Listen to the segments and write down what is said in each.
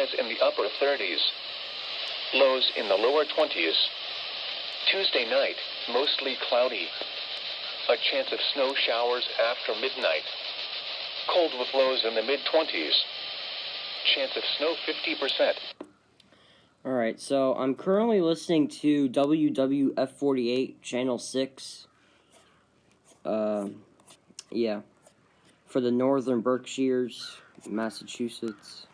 Highs in the upper 30s. Lows in the lower 20s. Tuesday night, mostly cloudy. A chance of snow showers after midnight. Cold with lows in the mid-20s. Chance of snow 50%. Alright, so I'm currently listening to WWF48, Channel 6. Yeah. For the Northern Berkshires, Massachusetts.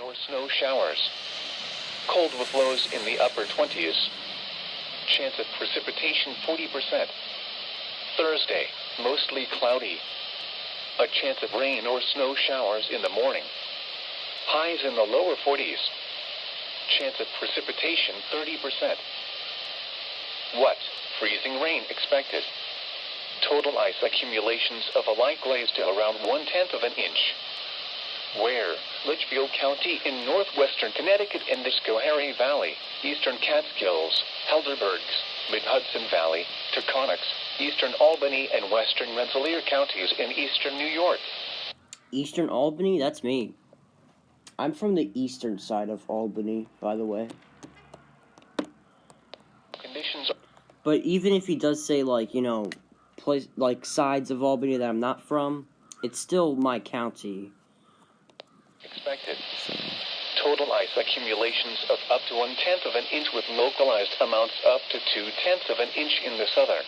Or snow showers. Cold with lows in the upper 20s. Chance of precipitation 40%. Thursday, mostly cloudy. A chance of rain or snow showers in the morning. Highs in the lower 40s. Chance of precipitation 30%. What? Freezing rain expected. Total ice accumulations of a light glaze to around 1/10 of an inch. Where? Litchfield County in northwestern Connecticut and the Schoharie Valley, eastern Catskills, Helderbergs, mid-Hudson Valley, Taconics, eastern Albany, and western Rensselaer counties in eastern New York. Eastern Albany? That's me. I'm from the eastern side of Albany, by the way. Conditions. But even if he does say, like, you know, place like sides of Albany that I'm not from, it's still my county. Expected. Total ice accumulations of up to 1/10 of an inch with localized amounts up to 2/10 of an inch in the southern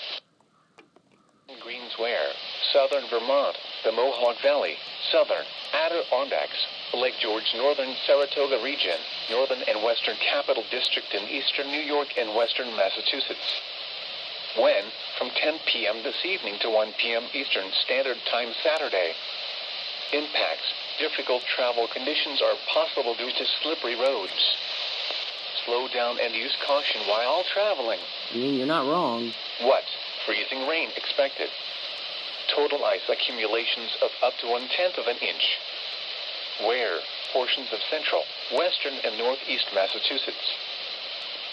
Greensware, southern Vermont, the Mohawk Valley, southern Adirondacks, Lake George, northern Saratoga region, northern and western Capital District in eastern New York and western Massachusetts. When? From 10 p.m. this evening to 1 p.m. Eastern Standard Time Saturday. Impacts. Difficult travel conditions are possible due to slippery roads. Slow down and use caution while traveling. I mean, you're not wrong. What? Freezing rain expected. Total ice accumulations of up to 1/10 of an inch. Where? Portions of central, western, and northeast Massachusetts.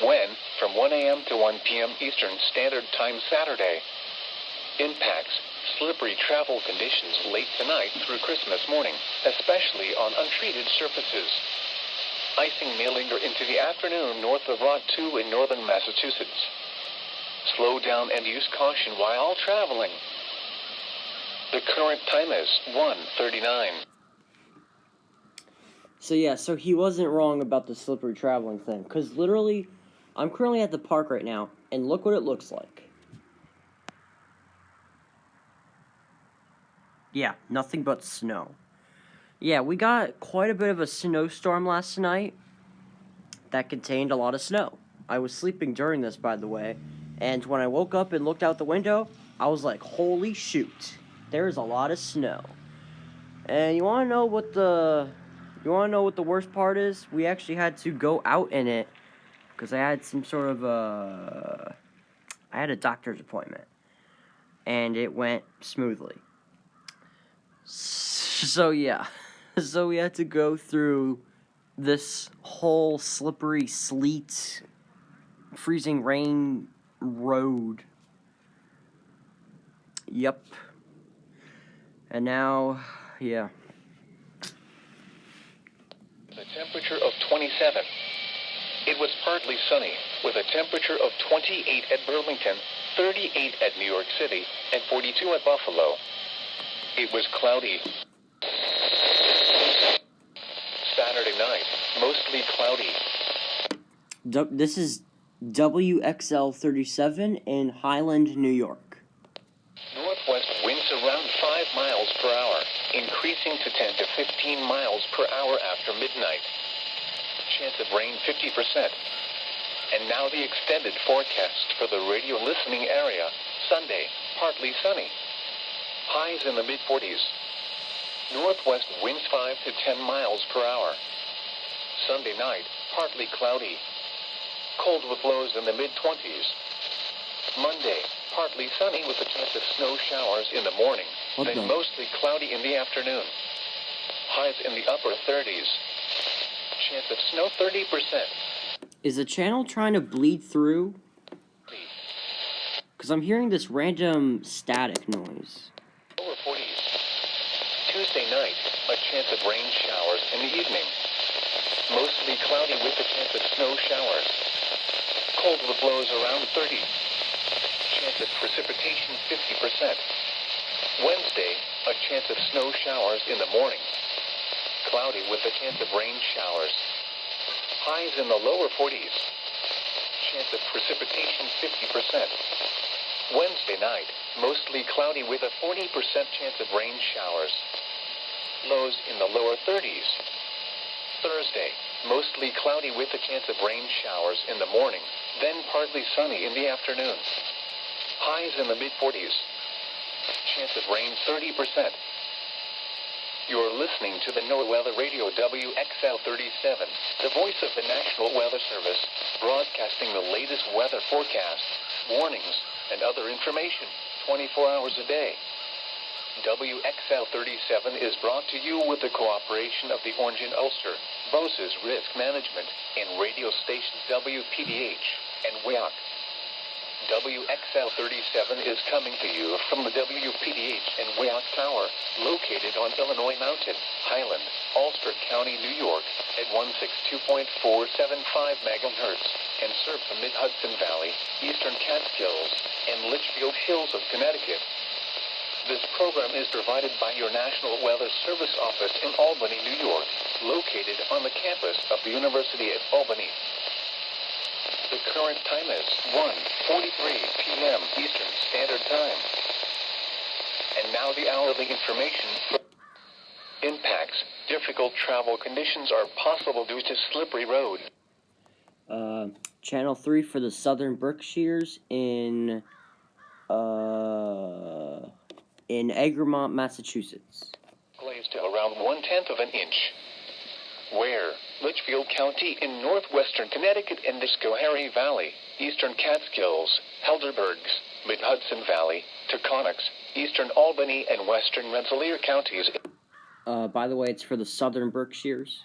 When? From 1 a.m. to 1 p.m. Eastern Standard Time Saturday. Impacts. Slippery travel conditions late tonight through Christmas morning, especially on untreated surfaces. Icing may linger into the afternoon north of Route 2 in northern Massachusetts. Slow down and use caution while traveling. The current time is 1:39. So yeah, so he wasn't wrong about the slippery traveling thing. Because literally, I'm currently at the park right now, and look what it looks like. Yeah, nothing but snow. Yeah, we got quite a bit of a snowstorm last night that contained a lot of snow. I was sleeping during this, by the way, and when I woke up and looked out the window, I was like, holy shoot, there's a lot of snow. And you want to know what the worst part is? We actually had to go out in it because I had some sort of I had a doctor's appointment, and it went smoothly. So yeah, so we had to go through this whole slippery sleet, freezing rain road. Yep. And now, yeah. The temperature of 27. It was partly sunny, with a temperature of 28 at Burlington, 38 at New York City, and 42 at Buffalo. It was cloudy. Saturday night, mostly cloudy. This is WXL37 in Highland, New York. Northwest winds around 5 miles per hour, increasing to 10 to 15 miles per hour after midnight. Chance of rain 50%. And now the extended forecast for the radio listening area. Sunday, partly sunny. Highs in the mid-40s. Northwest winds 5 to 10 miles per hour. Sunday night, partly cloudy. Cold with lows in the mid-20s. Monday, partly sunny with a chance of snow showers in the morning, then mostly cloudy in the afternoon. Highs in the upper 30s. Chance of snow 30%. Is the channel trying to bleed through? Because I'm hearing this random static noise. Lower 40s. Tuesday night, a chance of rain showers in the evening. cloudy with a chance of snow showers. Cold with lows around 30. Chance of precipitation 50%. Wednesday, a chance of snow showers in the morning. Cloudy with a chance of rain showers. Highs in the lower 40s. Chance of precipitation 50%. Wednesday night, mostly cloudy with a 40% chance of rain showers. Lows in the lower 30s. Thursday, mostly cloudy with a chance of rain showers in the morning, then partly sunny in the afternoon. Highs in the mid-40s. Chance of rain 30%. You're listening to the NOAA Weather Radio WXL-37, the voice of the National Weather Service, broadcasting the latest weather forecasts, warnings, and other information 24 hours a day. WXL-37 is brought to you with the cooperation of the Orange and Ulster, Bose's Risk Management, and radio stations WPDH and WIAC. WXL-37 is coming to you from the WPDH and WIAC Tower, located on Illinois Mountain, Highland, Ulster County, New York, at 162.475 MHz, and serves the Mid-Hudson Valley, Eastern Catskills, and Litchfield Hills of Connecticut. This program is provided by your National Weather Service office in Albany, New York, located on the campus of the University at Albany. The current time is 1:43 p.m. Eastern Standard Time. And now the hourly information. Impacts. Difficult travel conditions are possible due to slippery road. Channel 3 for the Southern Berkshires in Egremont, Massachusetts. Glazed to around 1/10 of an inch. Where? Litchfield County in northwestern Connecticut and the Schoharie Valley, eastern Catskills, Helderbergs, Mid-Hudson Valley, Taconics, eastern Albany, and western Rensselaer counties. By the way, it's for the Southern Berkshires.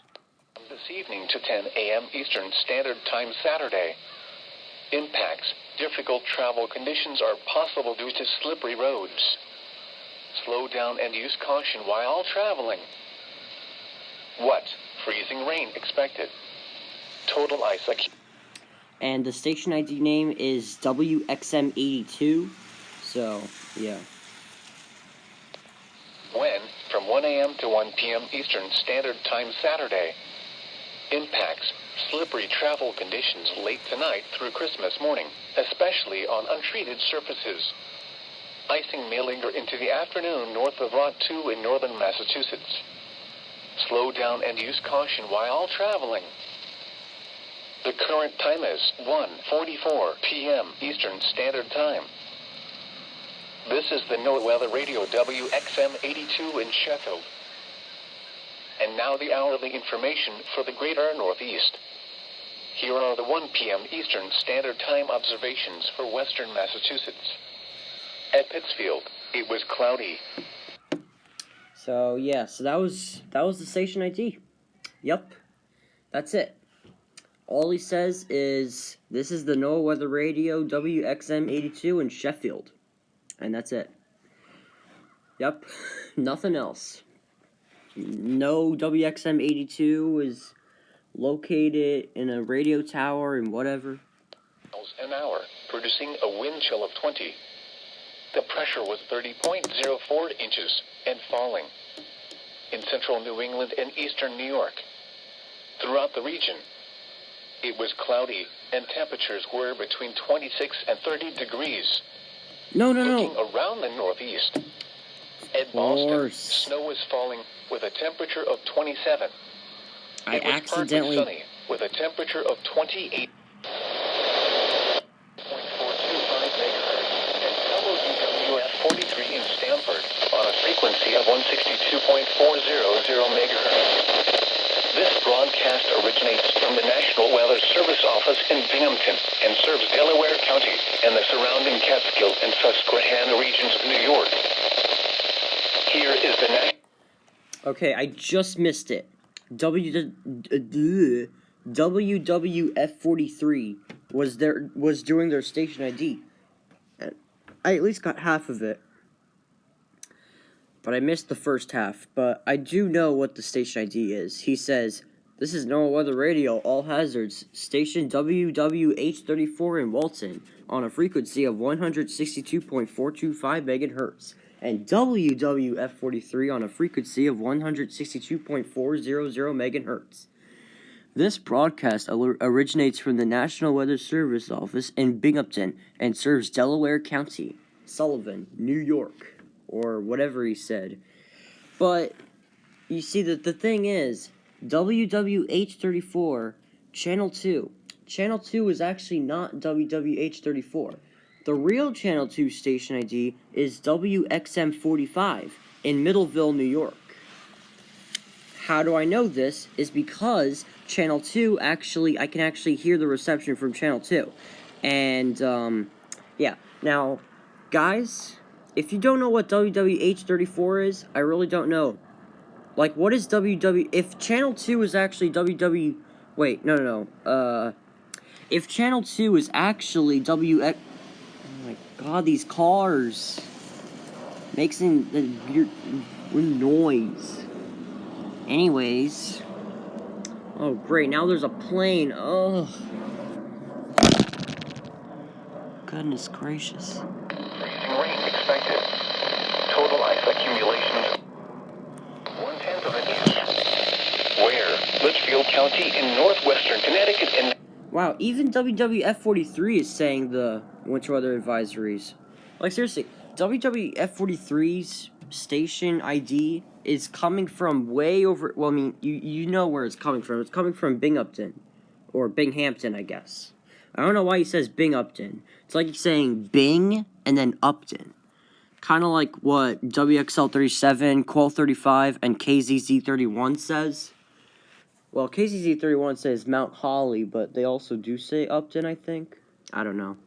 This evening to 10 a.m. Eastern Standard Time Saturday. Impacts. Difficult travel conditions are possible due to slippery roads. Slow down and use caution while traveling. What? Freezing rain expected. Total ice. And the station ID name is WXM82. So, yeah. When? From 1 a.m. to 1 p.m. Eastern Standard Time Saturday. Impacts. Slippery travel conditions late tonight through Christmas morning, especially on untreated surfaces. Icing may linger into the afternoon north of Route 2 in northern Massachusetts. Slow down and use caution while traveling. The current time is 1:44 p.m. Eastern Standard Time. This is the NOAA Weather Radio WXM82 in Sheffield. And now the hourly information for the greater Northeast. Here are the 1 p.m. Eastern Standard Time observations for western Massachusetts. At Pittsfield, it was cloudy. So yeah, so that was the station ID. Yep, that's it. All he says is this is the NOAA Weather Radio WXM82 in Sheffield, and that's it. Yep, nothing else. No, WXM82 is located in a radio tower and whatever. An hour, producing a wind chill of 20. The pressure was 30.04 inches and falling in central New England and eastern New York. Throughout the region, it was cloudy and temperatures were between 26 and 30 degrees. Looking around the Northeast, at Boston, snow was falling with a temperature of 27. I It was accidentally... partly sunny with a temperature of 28. In Stamford, on a frequency of 162.400 megahertz. This broadcast originates from the National Weather Service office in Binghamton and serves Delaware County and the surrounding Catskill and Susquehanna regions of New York. Here is the national... Okay, I just missed it. WWF43 was doing their station ID. I at least got half of it. But I missed the first half. But I do know what the station ID is. He says This is NOAA Weather Radio, all hazards, station WWH34 in Walton, on a frequency of 162.425 megahertz, and WWF43 on a frequency of 162.400 megahertz. This broadcast originates from the National Weather Service office in Binghamton and serves Delaware County, Sullivan, New York, or whatever he said. But you see that the thing is, WWH34, Channel 2. Channel 2 is actually not WWH34. The real Channel 2 station ID is WXM45 in Middleville, New York. How do I know this? Is because Channel 2 I can actually hear the reception from Channel 2. And, yeah. Now, guys, if you don't know what WWH34 is, I really don't know. Like, what is if Channel 2 is actually if Channel 2 is actually WX... Oh my god, these cars. Making the weird noise. Anyways. Oh, great, now there's a plane. Ugh. Goodness gracious. Freezing rain expected. Total ice accumulations 1/10 of an inch. Where? Litchfield County in northwestern Connecticut and... Wow, even WWF43 is saying the winter weather advisories. Like, seriously, WWF43's station ID is coming from way over... Well, I mean, you know where it's coming from. It's coming from Binghamton. Or Binghamton, I guess. I don't know why he says Binghamton. It's like he's saying Bing and then Upton. Kind of like what WXL37, Quell35, and KZZ31 says. Well, KZZ31 says Mount Holly, but they also do say Upton, I think. I don't know.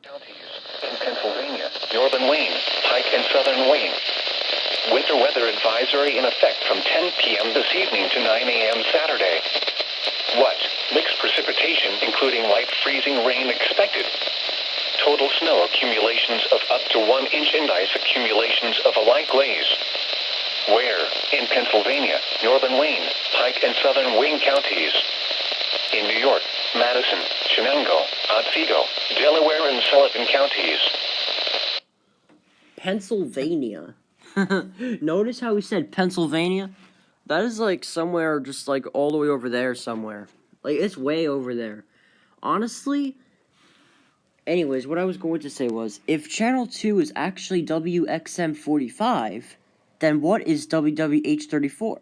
Counties in Pennsylvania, Northern Wayne, Pike, and Southern Wayne. Winter weather advisory in effect from 10 p.m. this evening to 9 a.m. Saturday. What? Mixed precipitation, including light freezing rain expected. Total snow accumulations of up to 1 inch and ice accumulations of a light glaze. Where? In Pennsylvania, Northern Wayne, Pike, and Southern Wayne counties. In New York, Madison, Chenango, Otsego, Delaware, and Sullivan counties. Pennsylvania. Notice how he said Pennsylvania? That is like somewhere just like all the way over there somewhere. Like, it's way over there. Honestly, anyways, what I was going to say was, if Channel 2 is actually WXM45, then what is WWH34?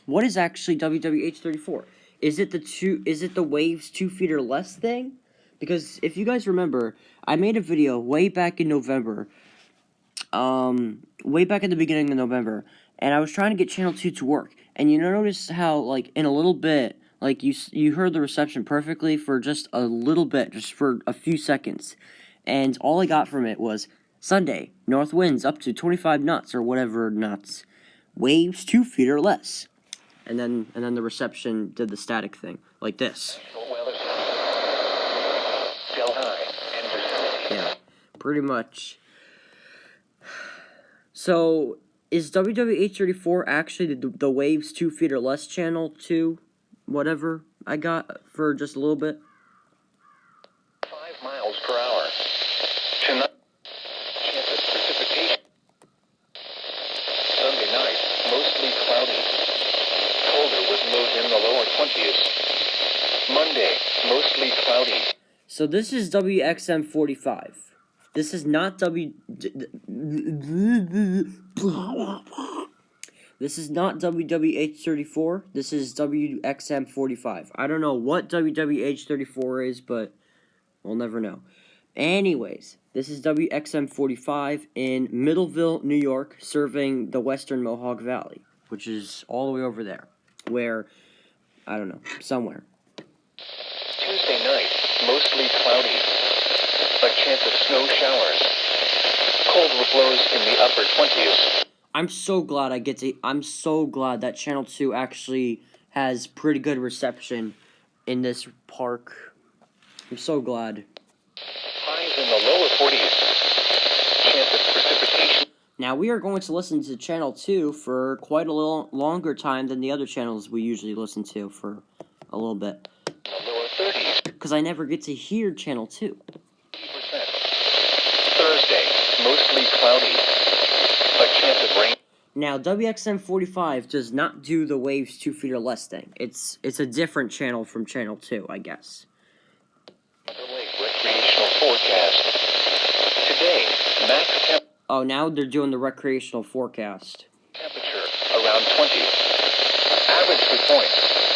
What is actually WWH34? Is it the waves 2 feet or less thing? Because if you guys remember, I made a video way back in November, way back at the beginning of November, and I was trying to get Channel 2 to work. And you notice how, like, in a little bit, like, you heard the reception perfectly for just a little bit, just for a few seconds. And all I got from it was, Sunday, north winds up to 25 knots, or whatever knots. Waves 2 feet or less. And then the reception did the static thing, like this. Yeah, pretty much. So, is WWH34 actually the waves 2 feet or less channel 2, whatever I got for just a little bit? 5 miles per hour. Tonight, chance of precipitation. Sunday night, mostly cloudy. Colder with lows in the lower 20s. Monday, mostly cloudy. So this is WXM45. This is not This is not WWH34. This is WXM45. I don't know what WWH34 is, but we'll never know. Anyways, this is WXM45 in Middleville, New York, serving the western Mohawk Valley, which is all the way over there, where, I don't know, somewhere. Tuesday night, mostly cloudy. A chance of snow showers. Cold with lows in the upper 20s. I'm so glad that Channel 2 actually has pretty good reception in this park. I'm so glad. Highs in the lower 40s. Chance of precipitation. Now, we are going to listen to Channel 2 for quite a little longer time than the other channels we usually listen to for a little bit. Lower 30s. Because I never get to hear Channel 2. 50%. Thursday, mostly cloudy. A chance of rain. Now, WXM45 does not do the waves 2 feet or less thing. It's a different channel from Channel 2, I guess. Lake recreational forecast. Today, max temperature. Oh, now they're doing the recreational forecast. Temperature around 20. Average dew point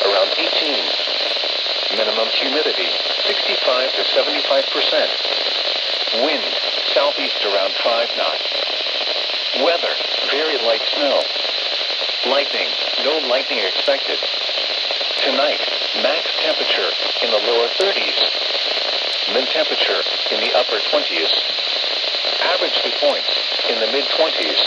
around 18. Minimum humidity 65 to 75%. Wind southeast around 5 knots. Weather very light snow. Lightning, no lightning expected. Tonight, max temperature in the lower 30s. Min temperature in the upper 20s. Average dew points in the mid-20s.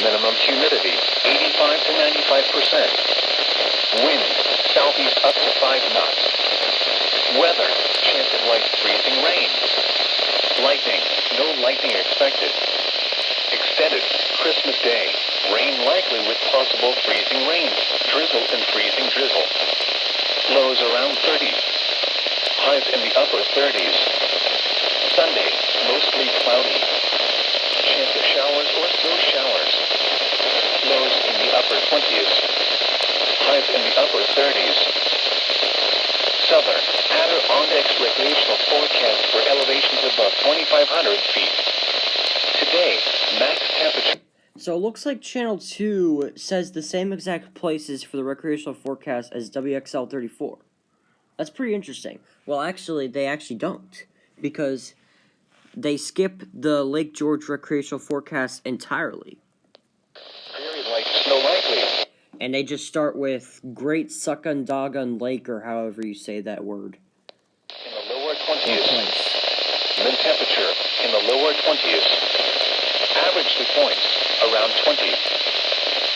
Minimum humidity, 85 to 95%. Wind, southeast up to 5 knots. Weather, chance of light freezing rain. Lightning, no lightning expected. Extended Christmas Day, rain likely with possible freezing rain. Drizzle and freezing drizzle. Lows around 30. Highs in the upper 30s. Sunday, mostly cloudy. Chance of showers or snow showers. Lows in the upper 20s. Highs in the upper 30s. Southern Adirondack recreational forecast for elevations above 2,500 feet. Today, max temperature. So it looks like Channel 2 says the same exact places for the recreational forecast as WXL34. That's pretty interesting. Well, actually, they actually don't. Because they skip the Lake George recreational forecast entirely. Very light snow likely. And they just start with Great Suckandagan Lake, or however you say that word. In the lower Or 20s. place. Min temperature in the lower 20s. Average dew points around 20.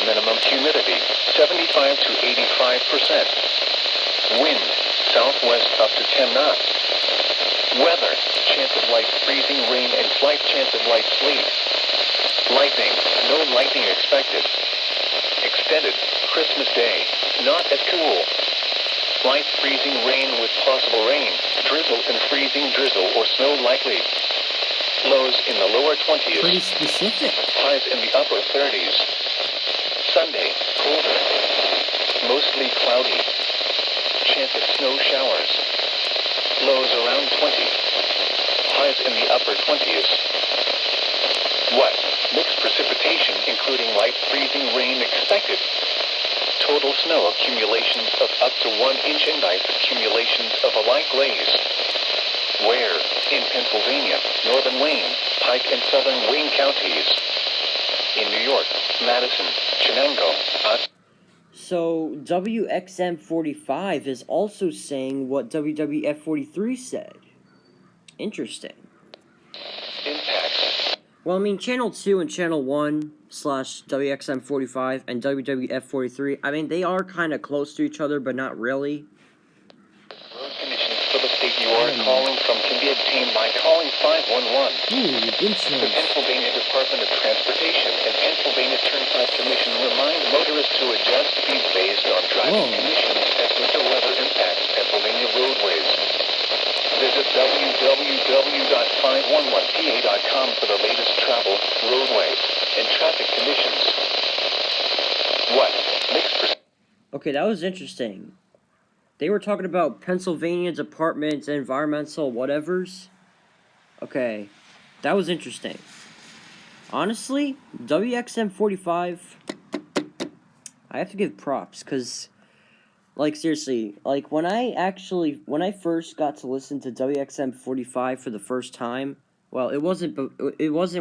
Minimum humidity 75 to 85%. Wind southwest up to 10 knots. Weather, chance of light freezing rain and slight chance of light sleet. Lightning, no lightning expected. Extended Christmas Day, not as cool. Light freezing rain with possible rain, drizzle and freezing drizzle or snow likely. Lows in the lower 20s. Pretty specific. Highs in the upper 30s. Sunday, colder. Mostly cloudy. Chance of snow showers. Lows around 20. Highs in the upper 20s. What? Mixed precipitation, including light freezing rain expected. Total snow accumulations of up to 1 inch and ice accumulations of a light glaze. Where? In Pennsylvania, northern Wayne, Pike and southern Wayne counties. In New York, Madison, Chenango. So WXM45 is also saying what WWF43 said. Interesting. Impacts. Well, I mean, Channel 2 and Channel 1 / WXM45 and WWF43, I mean, they are kind of close to each other, but not really. Road conditions for the state you are calling from can be obtained by calling 511. Ooh, The insurance. Pennsylvania Department of Transportation and Pennsylvania Turnpike Commission remind motorists to adjust speed based on driving Whoa. conditions as winter weather impacts Pennsylvania roadways. Visit www.511pa.com for the latest travel, roadway, and traffic conditions. What? Mixed Okay, that was interesting. They were talking about Pennsylvania Department of Environmental whatevers. Okay, that was interesting. Honestly, WXM45, I have to give props, because, like, seriously, like, when I first got to listen to WXM45 for the first time, well, it wasn't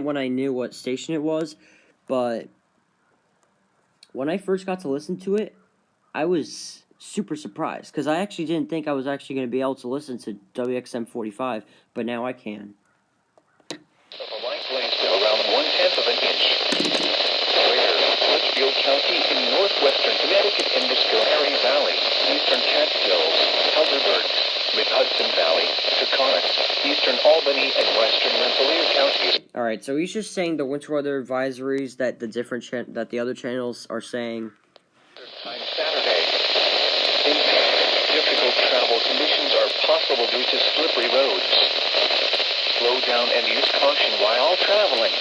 when I knew what station it was, but when I first got to listen to it, I was super surprised, because I actually didn't think I was actually going to be able to listen to WXM45, but now I can. of a light glaze to around 1/10 of an inch. Where? Litchfield County in northwestern Connecticut in the Schoharie Valley, eastern Catskills, Helderberg, mid-Hudson Valley, Taconic, eastern Albany, and western Rensselaer counties. All right, so he's just saying the winter weather advisories that that the other channels are saying. Time Saturday. Difficult travel conditions are possible due to slippery roads. Slow down and use caution while traveling.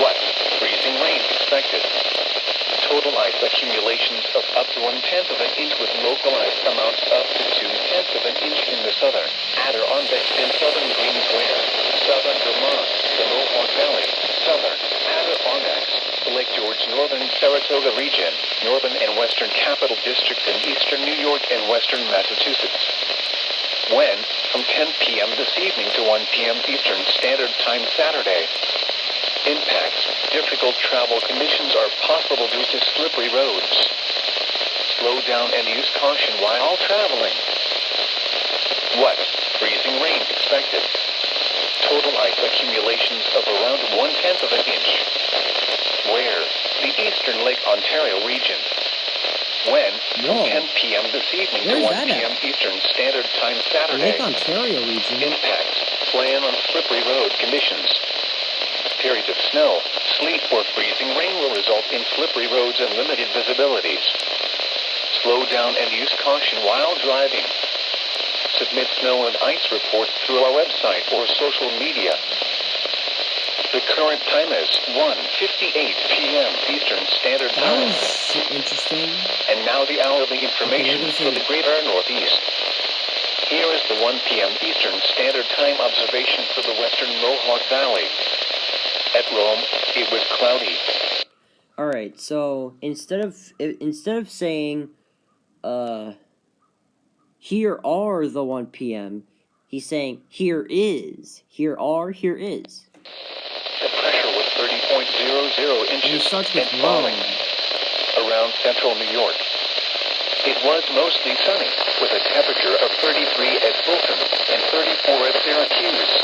What? Freezing rain expected. Total ice accumulations of up to 1/10 of an inch with localized amounts up to 2/10 of an inch in the southern Adirondacks and southern Greensware, southern Vermont, the Mohawk Valley, southern Adirondacks, Lake George, northern Saratoga region, northern and western Capital District in eastern New York and western Massachusetts. When? From 10 p.m. this evening to 1 p.m. Eastern Standard Time Saturday. Impacts. Difficult travel conditions are possible due to slippery roads. Slow down and use caution while traveling. What? Freezing rain expected. Total ice accumulations of around 1/10 of an inch. Where? The eastern Lake Ontario region. When? From 10 p.m. this evening to 1 p.m. Eastern Standard Time Saturday. Lake Ontario region. Impacts. Plan on slippery road conditions. Periods of snow, sleet, or freezing rain will result in slippery roads and limited visibilities. Slow down and use caution while driving. Submit snow and ice reports through our website or social media. The current time is 1:58 p.m. Eastern Standard That Time. was interesting. And now the hourly information for the greater Northeast. Here is the 1 p.m. Eastern Standard Time observation for the western Mohawk Valley. At Rome, it was cloudy. All right, so instead of saying, here are the 1 p.m., he's saying here is. Here is. The pressure was 30.00 And he inches starts with and falling Rome. around central New York. It was mostly sunny, with a temperature of 33 at Fulton and 34 at Syracuse.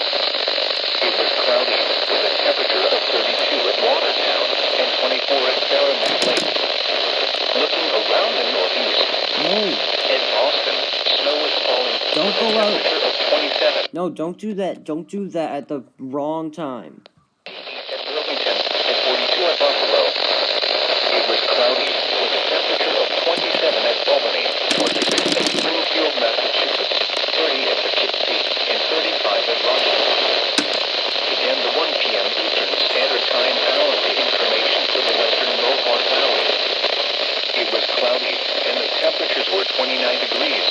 It was cloudy, with a temperature of 32 at Watertown and 24 at Saranac Lake. Looking around the Northeast, No, in Boston, snow was falling Don't with go a out. temperature of 27. no, don't do that. Don't do that at the wrong time. At Burlington and 42 at Buffalo. It was cloudy, with a temperature of 27 at Albany, 26 at Springfield, Massachusetts, 30 at Poughkeepsie, and 35 at Rochester. Again, the 1 p.m. Eastern Standard Time hourly information for the western Mohawk Valley. It was cloudy, and the temperatures were 29 degrees.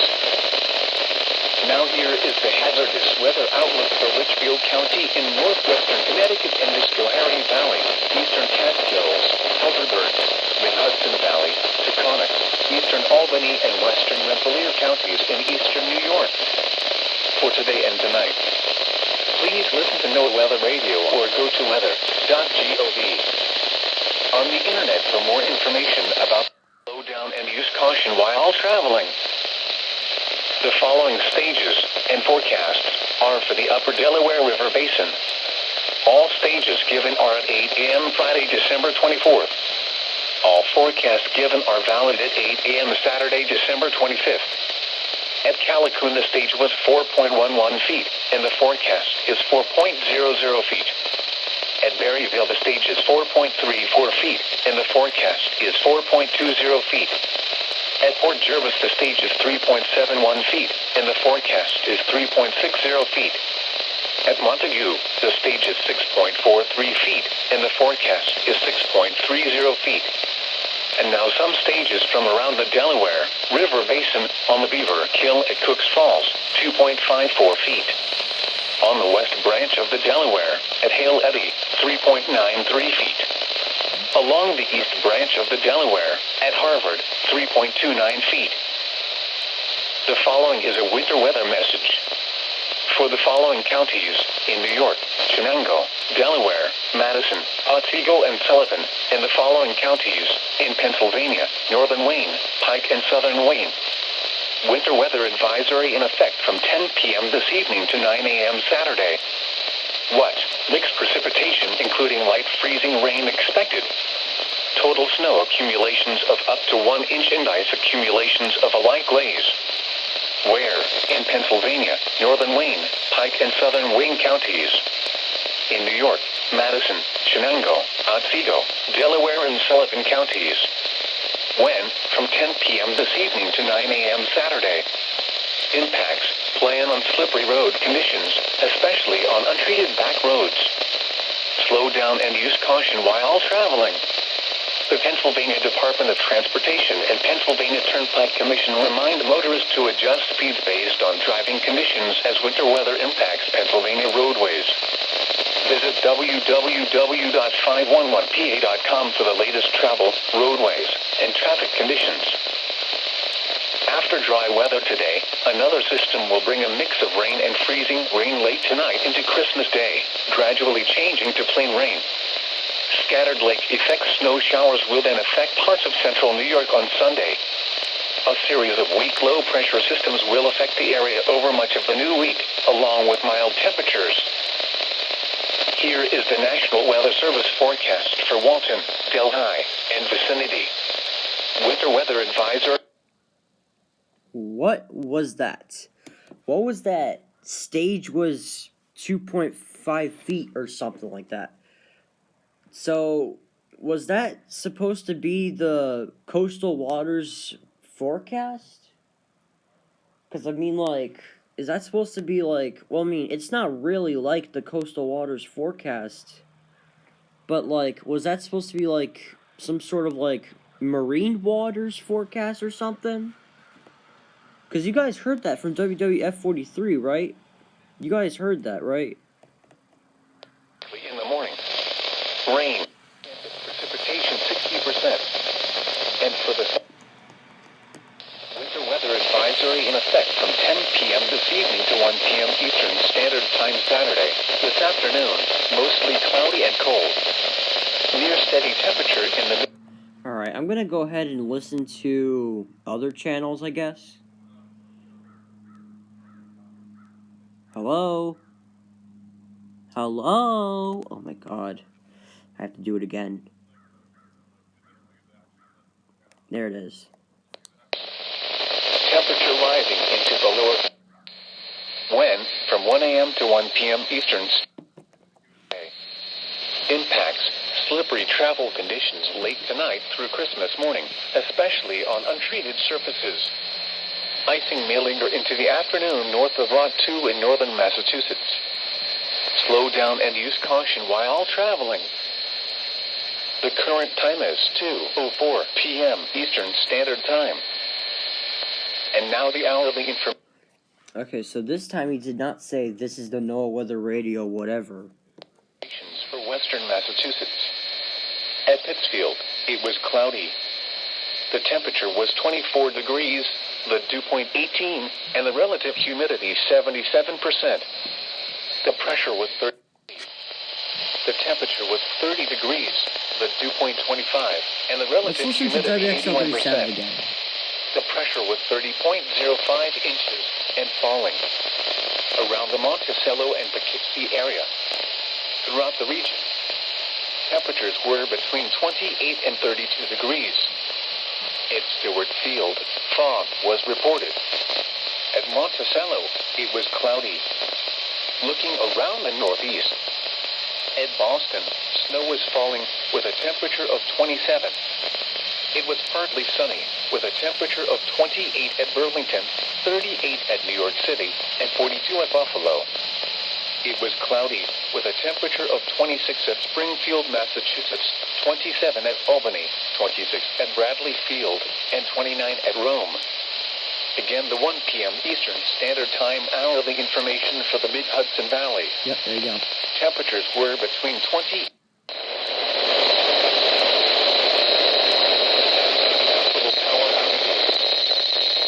Now here is the hazardous weather outlook for Litchfield County in northwestern Connecticut and the Schoharie Valley, eastern Catskills, Helderberg, mid-Hudson Valley, Taconic, eastern Albany, and western Rensselaer counties in eastern New York. For today and tonight, please listen to NOAA Weather Radio or go to weather.gov. On the internet for more information about slow down and use caution while traveling. The following stages and forecasts are for the upper Delaware River Basin. All stages given are at 8 a.m. Friday, December 24th. All forecasts given are valid at 8 a.m. Saturday, December 25th. At Callicoon, the stage was 4.11 feet, and the forecast is 4.00 feet. At Berryville, the stage is 4.34 feet, and the forecast is 4.20 feet. At Port Jervis, the stage is 3.71 feet, and the forecast is 3.60 feet. At Montague, the stage is 6.43 feet, and the forecast is 6.30 feet. And now some stages from around the Delaware River Basin on the Beaver Kill at Cooks Falls, 2.54 feet. On the west branch of the Delaware at Hale Eddy, 3.93 feet. Along the east branch of the Delaware at Harvard, 3.29 feet. The following is a winter weather message. For the following counties in New York, Chenango, Delaware, Madison, Otsego, and Sullivan, and the following counties in Pennsylvania, Northern Wayne, Pike, and Southern Wayne. Winter weather advisory in effect from 10 p.m. this evening to 9 a.m. Saturday. What? Mixed precipitation, including light freezing rain expected. Total snow accumulations of up to 1 inch and ice accumulations of a light glaze. Where? In Pennsylvania, northern Wayne, Pike, and southern Wayne counties. In New York, Madison, Shenango, Otsego, Delaware, and Sullivan counties. When? From 10 p.m. this evening to 9 a.m. Saturday. Impacts. Plan on slippery road conditions, especially on untreated back roads. Slow down and use caution while traveling. The Pennsylvania Department of Transportation and Pennsylvania Turnpike Commission remind motorists to adjust speeds based on driving conditions as winter weather impacts Pennsylvania roadways. Visit www.511pa.com for the latest travel, roadways, and traffic conditions. After dry weather today, another system will bring a mix of rain and freezing rain late tonight into Christmas Day, gradually changing to plain rain. Scattered lake effect snow showers will then affect parts of central New York on Sunday. A series of weak low pressure systems will affect the area over much of the new week, along with mild temperatures. Here is the National Weather Service forecast for Walton, Delhi, and vicinity. Winter weather advisor. What was that? What was that? Stage was 2.5 feet or something like that. So, was that supposed to be the coastal waters forecast? Because, I mean, like, is that supposed to be like, well, I mean, it's not really like the coastal waters forecast, but, like, was that supposed to be, like, some sort of, like, marine waters forecast or something? Because you guys heard that from WWF 43, right? You guys heard that, right? In the morning. Rain. Precipitation 60%. And for the winter weather advisory in effect from 10 p.m. this evening to 1 p.m. Eastern Standard Time Saturday. This afternoon, mostly cloudy and cold. Near steady temperature in the... Alright, I'm gonna go ahead and listen to other channels, I guess. Hello? Hello? Oh my god. I have to do it again. There it is. Temperature rising into the lower... When? From 1 a.m. to 1 p.m. Eastern. Impacts. Slippery travel conditions late tonight through Christmas morning, especially on untreated surfaces. Icing may linger into the afternoon north of Route 2 in northern Massachusetts. Slow down and use caution while traveling. The current time is 2:04 p.m. Eastern Standard Time. And now the hourly information. Okay, so this time he did not say this is the NOAA Weather Radio whatever. For western Massachusetts. At Pittsfield, it was cloudy. The temperature was 24 degrees, the dew point 18, and the relative humidity 77%. The pressure was 30. The temperature was 30 degrees, the dew point 25, and the relative humidity 81%. The pressure was 30.05 inches and falling. Around the Monticello and Poughkeepsie area. Throughout the region, temperatures were between 28 and 32 degrees. At Stewart Field, fog was reported. At Monticello, it was cloudy. Looking around the northeast, at Boston, snow was falling with a temperature of 27. It was partly sunny with a temperature of 28 at Burlington, 38 at New York City, and 42 at Buffalo. It was cloudy with a temperature of 26 at Springfield, Massachusetts, 27 at Albany, 26 at Bradley Field, and 29 at Rome. Again, the 1 p.m. Eastern Standard Time hourly information for the Mid-Hudson Valley. Yep, there you go. Temperatures were between 20...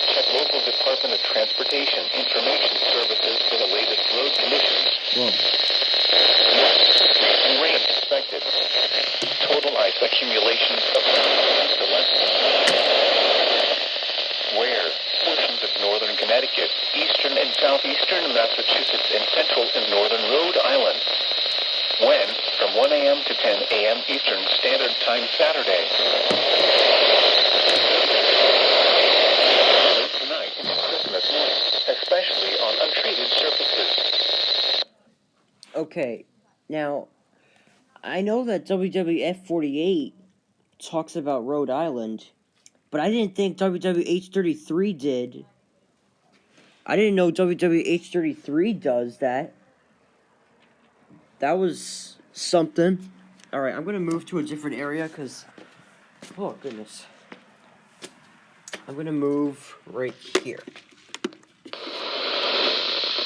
Check local Department of Transportation information services for the latest road conditions. Whoa. And rain expected. Total ice accumulation of to less than... Where? Portions of northern Connecticut, eastern and southeastern Massachusetts, and central and northern Rhode Island. When? From 1 a.m. to 10 a.m. Eastern Standard Time Saturday. Late tonight into Christmas morning. Okay, now, I know that WWF 48 talks about Rhode Island, but I didn't think WWH 33 did. I didn't know WWH 33 does that. That was something. Alright, I'm gonna move to a different area, because... Oh, goodness. I'm gonna move right here.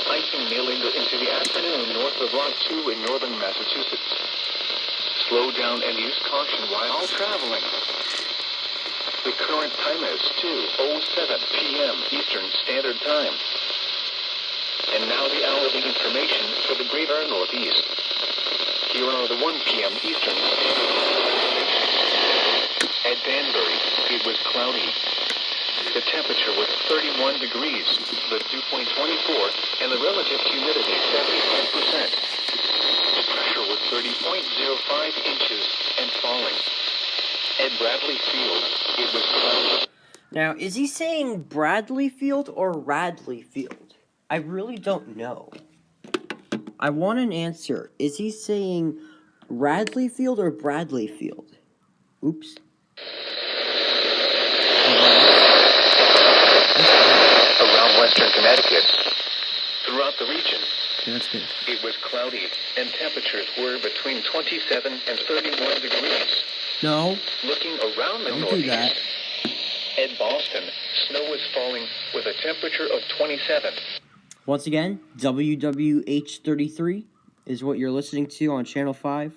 Icing may linger into the afternoon north of Rock 2 in northern Massachusetts. Slow down and use caution while traveling. The current time is 2:07 p.m. Eastern Standard Time. And now the hourly information for the greater Northeast. Here are the 1 p.m. Eastern Standard Time. At Danbury, it was cloudy. The temperature was 31 degrees, the dew point 24, and the relative humidity 75%. The pressure was 30.05 inches and falling. At Bradley Field, it was cloudy. Now, is he saying Bradley Field or Radley Field? I really don't know. I want an answer. Is he saying Radley Field or Bradley Field? Oops. Around western Connecticut, throughout the region, Okay, that's good. it was cloudy, and temperatures were between 27 and 31 degrees. No, Looking around the don't do Northeast, that. at Boston, snow was falling with a temperature of 27. Once again, WWH 33 is what you're listening to on Channel 5.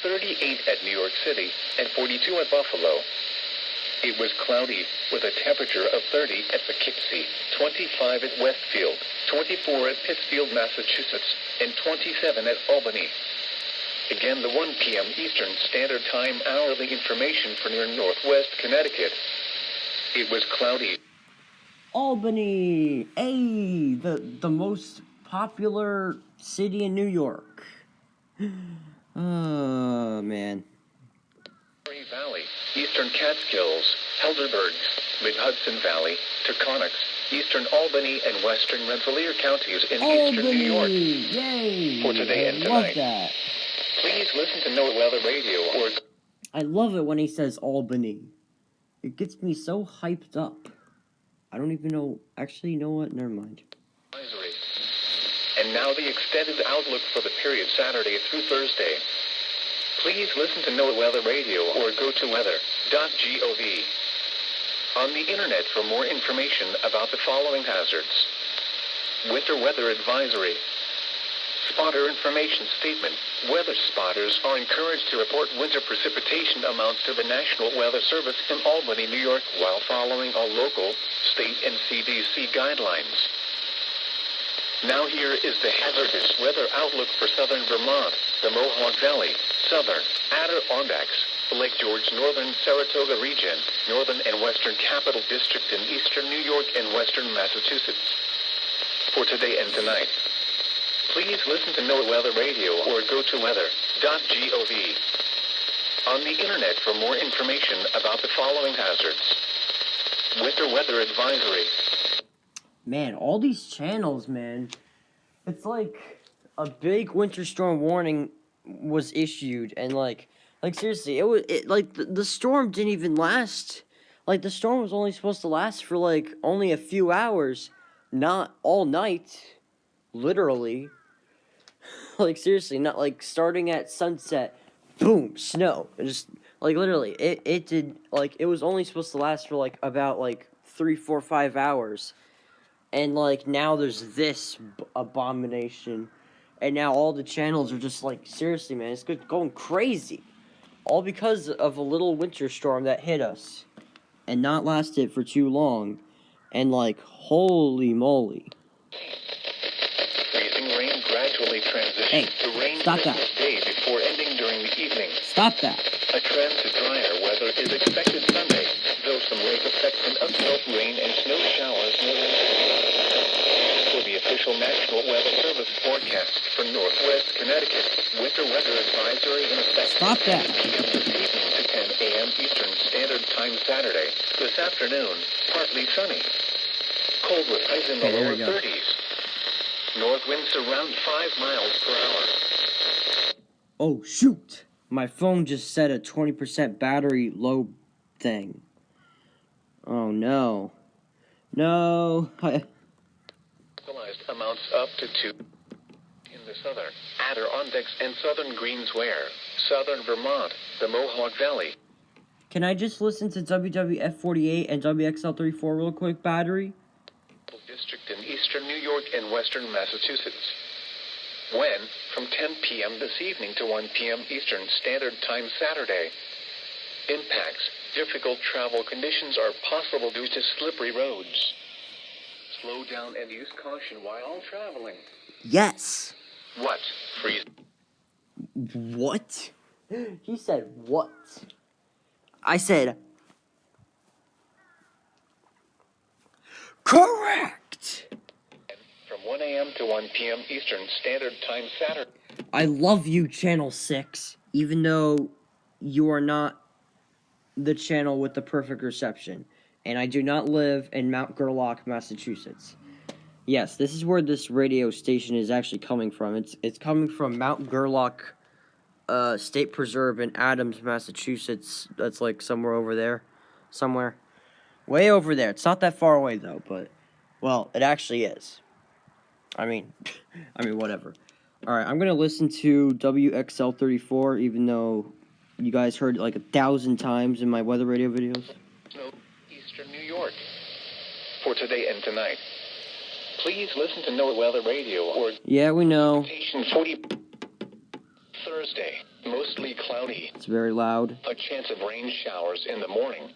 38 at New York City, and 42 at Buffalo. It was cloudy with a temperature of 30 at Poughkeepsie, 25 at Westfield, 24 at Pittsfield, Massachusetts, and 27 at Albany. Again, the 1 p.m. Eastern Standard Time hourly information for near northwest Connecticut. It was cloudy. Albany! Hey, the most popular city in New York. Oh, man. Missouri Valley, Eastern Catskills, Helderbergs, Mid-Hudson Valley, Taconics, Eastern Albany, and Western Rensselaer counties in Eastern New York. Yay! For today and I love tonight. that. Please listen to NOAA Weather Radio or I love it when he says Albany. It gets me so hyped up. I don't even know. Actually, you know what? Never mind. advisory. And now the extended outlook for the period Saturday through Thursday. Please listen to NOAA Weather Radio or go to weather.gov. On the internet for more information about the following hazards. Winter weather advisory. Spotter information statement. Weather spotters are encouraged to report winter precipitation amounts to the National Weather Service in Albany, New York, while following all local, state, and CDC guidelines. Now here is the hazardous weather outlook for southern Vermont, the Mohawk Valley, southern Adirondacks, Lake George, northern Saratoga region, northern and western Capital District in eastern New York and western Massachusetts. For today and tonight, please listen to NOAA Weather Radio or go to weather.gov. On the internet for more information about the following hazards. Winter weather advisory. Man, all these channels, man. It's like a big winter storm warning was issued, and like seriously, the storm didn't even last. Like, the storm was only supposed to last for like only a few hours, not all night, literally. Like, seriously, not like starting at sunset, boom, snow. It just like literally, it did, like, it was only supposed to last for like about like 3, 4, 5 hours. And, like, now there's this abomination. And now all the channels are just, like, seriously, man, it's going crazy. All because of a little winter storm that hit us. And not lasted for too long. And, like, holy moly. Freezing rain gradually transitions to rain stop that. Christmas Day before ending during the evening. Stop that. A trend to drier weather is expected Sunday, though some lake effect can upmelt rain and snow showers near the for the official National Weather Service forecast for northwest Connecticut. Winter weather advisory in effect. Stop that. 8 p.m. this evening to 10 a.m. Eastern Standard Time Saturday. This afternoon, partly sunny. Cold with highs in the Okay, there lower we go. 30s. North winds around 5 miles per hour. Oh, shoot! My phone just set a 20% battery low thing. Oh, no. No. Localized amounts up to 2 in the southern Adirondacks and southern Greensware, southern Vermont, the Mohawk Valley. Can I just listen to WWF48 and WXL34 real quick, battery? District in eastern New York and western Massachusetts. When, from 10 p.m. this evening to 1 p.m. Eastern Standard Time Saturday. Impacts. Difficult travel conditions are possible due to slippery roads. Slow down and use caution while traveling. Yes. What? Freeze. What? He said what? I said correct. From 1 a.m. to 1 p.m. Eastern Standard Time Saturday. I love you, Channel 6, even though you are not the channel with the perfect reception. And I do not live in Mount Gerlach, Massachusetts. Yes, this is where this radio station is actually coming from. It's coming from Mount Gerlach State Preserve in Adams, Massachusetts. That's like somewhere over there. Somewhere. Way over there. It's not that far away, though, but, well, it actually is. I mean, whatever. Alright, I'm going to listen to WXL34, even though you guys heard it like 1,000 times in my weather radio videos. No, eastern New York. For today and tonight. Please listen to No Weather Radio or... Yeah, we know. Station 40... Thursday, mostly cloudy. It's very loud. A chance of rain showers in the morning.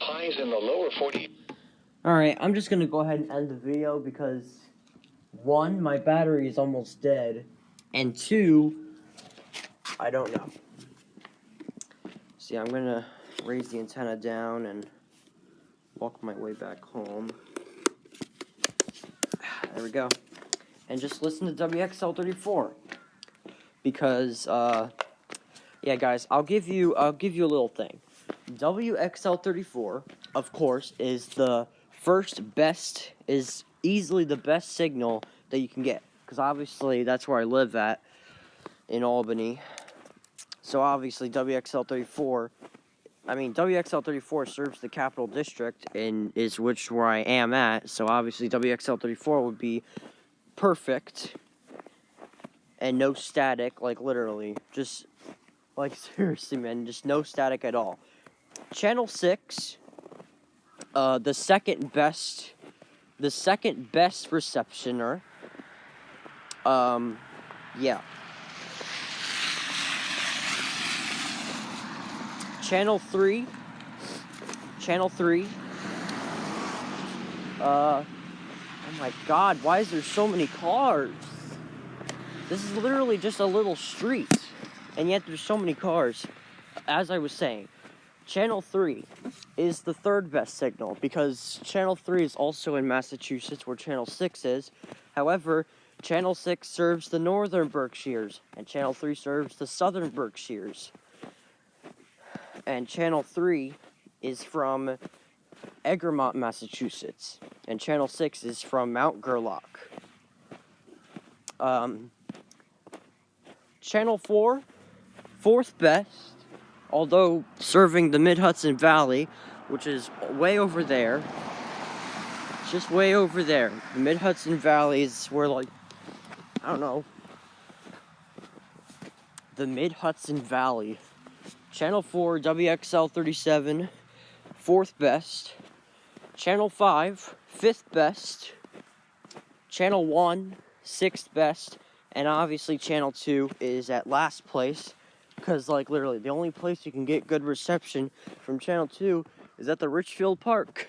Highs in the lower 40s. Alright, I'm just going to go ahead and end the video because, 1, my battery is almost dead, and 2, I don't know. See, I'm going to raise the antenna down and walk my way back home. There we go. And just listen to WXL34. Because, yeah, guys, I'll give you a little thing. WXL34, of course, is the is easily the best signal that you can get. Because obviously, that's where I live at, in Albany. So obviously, WXL34 serves the Capital District, and is where I am at. So obviously, WXL34 would be perfect. And no static, like literally. Just, like seriously, man, just no static at all. Channel 6, the second best receptioner. Yeah. Channel 3. Oh my God, why is there so many cars? This is literally just a little street, and yet there's so many cars. As I was saying, Channel 3 is the third best signal, because Channel 3 is also in Massachusetts, where Channel 6 is. However, Channel 6 serves the northern Berkshires, and Channel 3 serves the southern Berkshires. And Channel 3 is from Egremont, Massachusetts, and Channel 6 is from Mount Gerlach. Channel 4, fourth best, although serving the Mid-Hudson Valley, which is way over there. Just way over there. The Mid-Hudson Valley is where, like, I don't know. The Mid-Hudson Valley. Channel 4, WXL37, fourth best. Channel 5, fifth best. Channel 1, sixth best. And obviously Channel 2 is at last place. Because, like, literally, the only place you can get good reception from Channel 2 is at the Richfield Park.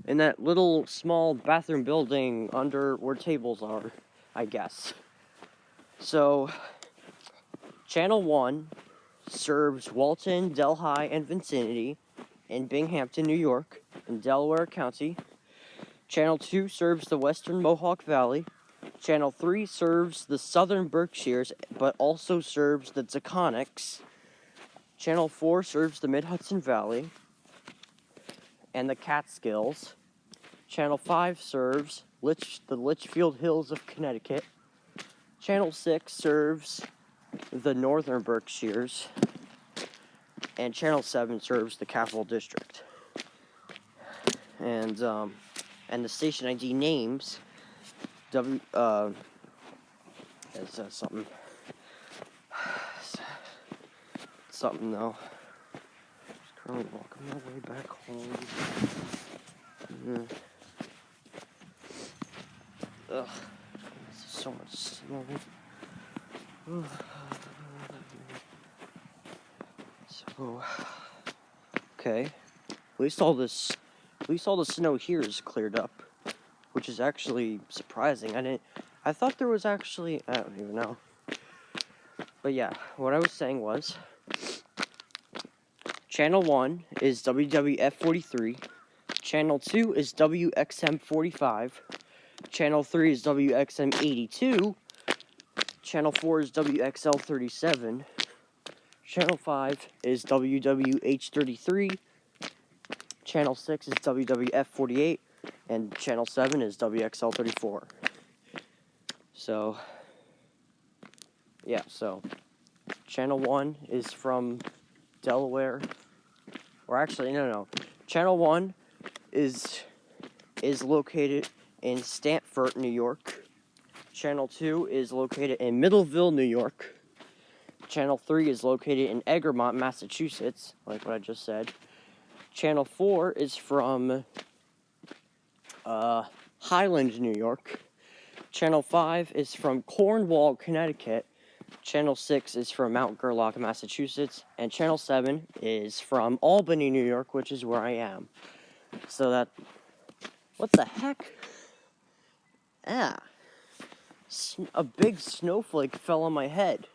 In that little, small bathroom building under where tables are, I guess. So, Channel 1 serves Walton, Delhi, and Vicinity in Binghamton, New York, in Delaware County. Channel 2 serves the western Mohawk Valley. Channel 3 serves the southern Berkshires, but also serves the Taconics. Channel 4 serves the Mid-Hudson Valley and the Catskills. Channel 5 serves the Litchfield Hills of Connecticut. Channel 6 serves the Northern Berkshires, and Channel 7 serves the Capital District. And the station ID names something. Something though. Just currently walking my way back home. Ugh, this is so much snow. So, okay. At least all the snow here is cleared up, which is actually surprising. I thought there was actually, I don't even know. But yeah, what I was saying was, Channel 1 is WWF 43, Channel 2 is WXM 45, Channel 3 is WXM 82, Channel 4 is WXL 37, Channel 5 is WWH 33, Channel 6 is WWF 48, and Channel 7 is WXL 34. So, yeah, so Channel 1 is from Delaware, or actually, no. Channel 1 is located in Stamford, New York. Channel 2 is located in Middleville, New York. Channel 3 is located in Egremont, Massachusetts, like what I just said. Channel 4 is from Highland, New York. Channel 5 is from Cornwall, Connecticut. Channel 6 is from Mount Gerlach, Massachusetts. And Channel 7 is from Albany, New York, which is where I am. So that... What the heck? Ah. A big snowflake fell on my head.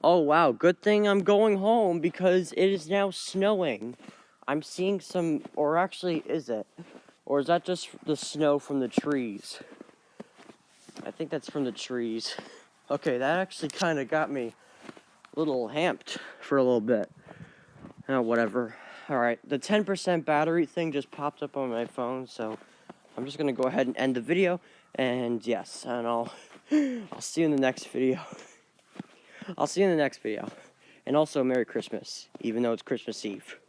Oh, wow. Good thing I'm going home because it is now snowing. I'm seeing some... Or actually, is it? Or is that just the snow from the trees? I think that's from the trees. Okay, that actually kind of got me a little amped for a little bit. Oh, whatever. Alright, the 10% battery thing just popped up on my phone, so I'm just going to go ahead and end the video. And yes, and I'll see you in the next video. I'll see you in the next video. And also, Merry Christmas, even though it's Christmas Eve.